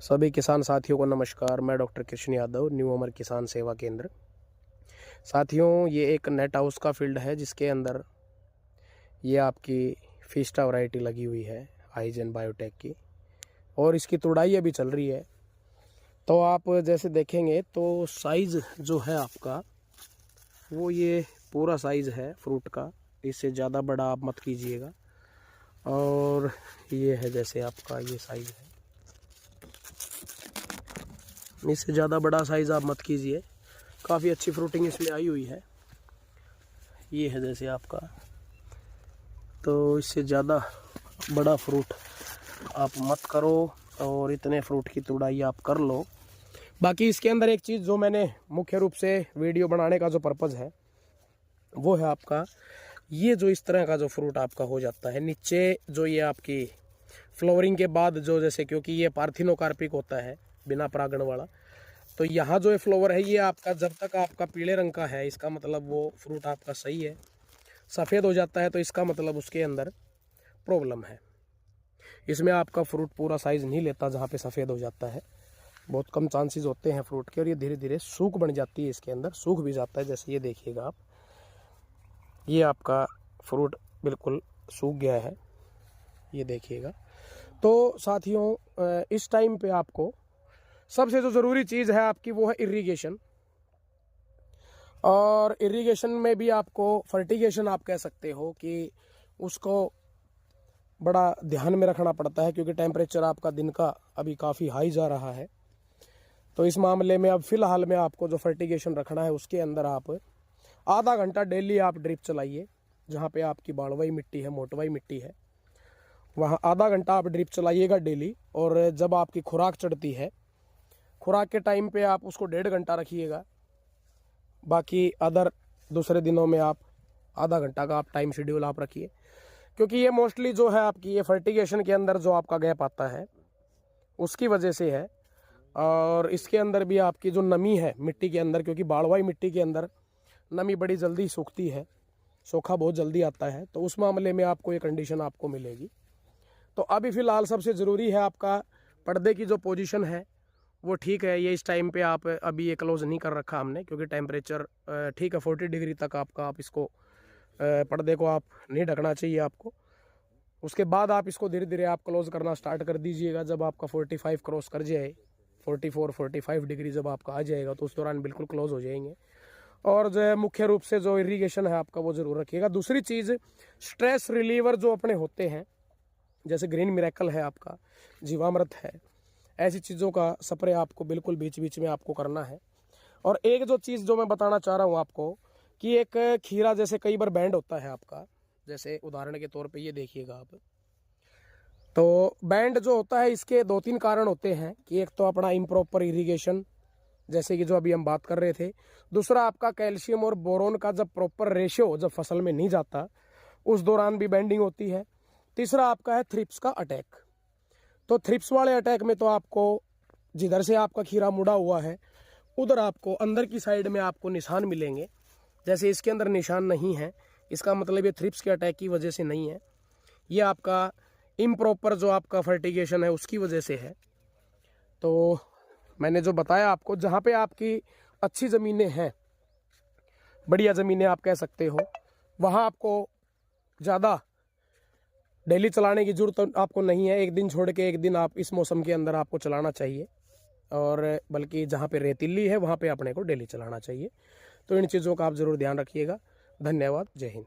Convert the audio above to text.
सभी किसान साथियों को नमस्कार। मैं डॉक्टर कृष्ण यादव, न्यू अमर किसान सेवा केंद्र। साथियों, ये एक नेट हाउस का फील्ड है जिसके अंदर ये आपकी फिस्टा वैरायटी लगी हुई है हाइजेन बायोटेक की, और इसकी तुड़ाई अभी चल रही है। तो आप जैसे देखेंगे तो साइज़ जो है आपका वो ये पूरा साइज़ है फ्रूट का, इससे ज़्यादा बड़ा आप मत कीजिएगा। और ये है जैसे आपका ये साइज़ है, इससे ज़्यादा बड़ा साइज़ आप मत कीजिए। काफ़ी अच्छी फ्रूटिंग इसमें आई हुई है। ये है जैसे आपका, तो इससे ज़्यादा बड़ा फ्रूट आप मत करो और इतने फ्रूट की तुड़ाई आप कर लो। बाकी इसके अंदर एक चीज़ जो मैंने मुख्य रूप से वीडियो बनाने का जो पर्पज़ है वो है आपका ये जो इस तरह का जो फ्रूट आपका हो जाता है नीचे, जो ये आपकी फ्लावरिंग के बाद जो जैसे, क्योंकि ये पार्थिनोकार्पिक होता है बिना परागण वाला, तो यहाँ जो ये फ्लावर है ये आपका जब तक आपका पीले रंग का है इसका मतलब वो फ्रूट आपका सही है। सफ़ेद हो जाता है तो इसका मतलब उसके अंदर प्रॉब्लम है। इसमें आपका फ्रूट पूरा साइज़ नहीं लेता जहाँ पे सफ़ेद हो जाता है, बहुत कम चांसेस होते हैं फ्रूट के, और ये धीरे धीरे सूख बन जाती है, इसके अंदर सूख भी जाता है। जैसे ये देखिएगा आप, ये आपका फ्रूट बिल्कुल सूख गया है, ये देखिएगा। तो साथियों, इस टाइम पे आपको सबसे जो ज़रूरी चीज़ है आपकी वो है इरिगेशन। और इरिगेशन में भी आपको फर्टिगेशन आप कह सकते हो कि उसको बड़ा ध्यान में रखना पड़ता है, क्योंकि टेम्परेचर आपका दिन का अभी काफ़ी हाई जा रहा है। तो इस मामले में अब फ़िलहाल में आपको जो फर्टिगेशन रखना है उसके अंदर आप आधा घंटा डेली आप ड्रिप चलाइए। जहाँ पे आपकी बाड़वाई मिट्टी है, मोटवाई मिट्टी है, वहाँ आधा घंटा आप ड्रिप चलाइएगा डेली। और जब आपकी खुराक चढ़ती है, खुराक के टाइम पे आप उसको 1.5 घंटा रखिएगा। बाकी अदर दूसरे दिनों में आप आधा घंटा का आप टाइम शेड्यूल आप रखिए, क्योंकि ये मोस्टली जो है आपकी ये फर्टिगेशन के अंदर जो आपका गैप आता है उसकी वजह से है। और इसके अंदर भी आपकी जो नमी है मिट्टी के अंदर, क्योंकि बाड़वाई मिट्टी के अंदर नमी बड़ी जल्दी सूखती है, सूखा बहुत जल्दी आता है, तो उस मामले में आपको ये कंडीशन आपको मिलेगी। तो अभी फ़िलहाल सबसे ज़रूरी है आपका पर्दे की जो पोजीशन है वो ठीक है। ये इस टाइम पे आप अभी ये क्लोज़ नहीं कर रखा हमने, क्योंकि टेम्परेचर ठीक है 40 डिग्री तक आपका, आप इसको पर्दे को आप नहीं ढकना चाहिए आपको। उसके बाद आप इसको धीरे धीरे आप क्लोज़ करना स्टार्ट कर दीजिएगा। जब आपका 45 क्रॉस कर जाए, 44-45 डिग्री जब आपका आ जाएगा तो उस दौरान बिल्कुल क्लोज़ हो जाएंगे। और जो है मुख्य रूप से जो इरिगेशन है आपका वो ज़रूर रखिएगा। दूसरी चीज़, स्ट्रेस रिलीवर जो अपने होते हैं, जैसे ग्रीन मिरेकल है आपका, जीवामृत है, ऐसी चीज़ों का स्प्रे आपको बिल्कुल बीच बीच में आपको करना है। और एक जो चीज़ जो मैं बताना चाह रहा हूँ आपको, कि एक खीरा जैसे कई बार बैंड होता है आपका, जैसे उदाहरण के तौर पे ये देखिएगा आप, तो बैंड जो होता है इसके 2-3 कारण होते हैं। कि एक तो अपना इम्प्रॉपर इरिगेशन, जैसे कि जो अभी हम बात कर रहे थे। दूसरा आपका कैल्शियम और बोरोन का जब प्रॉपर रेशियो जब फसल में नहीं जाता उस दौरान भी बैंडिंग होती है। तीसरा आपका है थ्रिप्स का अटैक। तो थ्रिप्स वाले अटैक में तो आपको जिधर से आपका खीरा मुड़ा हुआ है उधर आपको अंदर की साइड में आपको निशान मिलेंगे। जैसे इसके अंदर निशान नहीं है, इसका मतलब ये थ्रिप्स के अटैक की वजह से नहीं है, ये आपका इम्प्रॉपर जो आपका फर्टिगेशन है उसकी वजह से है। तो मैंने जो बताया आपको, जहाँ पे आपकी अच्छी ज़मीनें हैं, बढ़िया ज़मीनें आप कह सकते हो, वहाँ आपको ज़्यादा डेली चलाने की ज़रूरत आपको नहीं है। एक दिन छोड़ के एक दिन आप इस मौसम के अंदर आपको चलाना चाहिए, और बल्कि जहाँ पे रेतीली है वहाँ पे अपने को डेली चलाना चाहिए। तो इन चीज़ों का आप ज़रूर ध्यान रखिएगा। धन्यवाद। जय हिंद।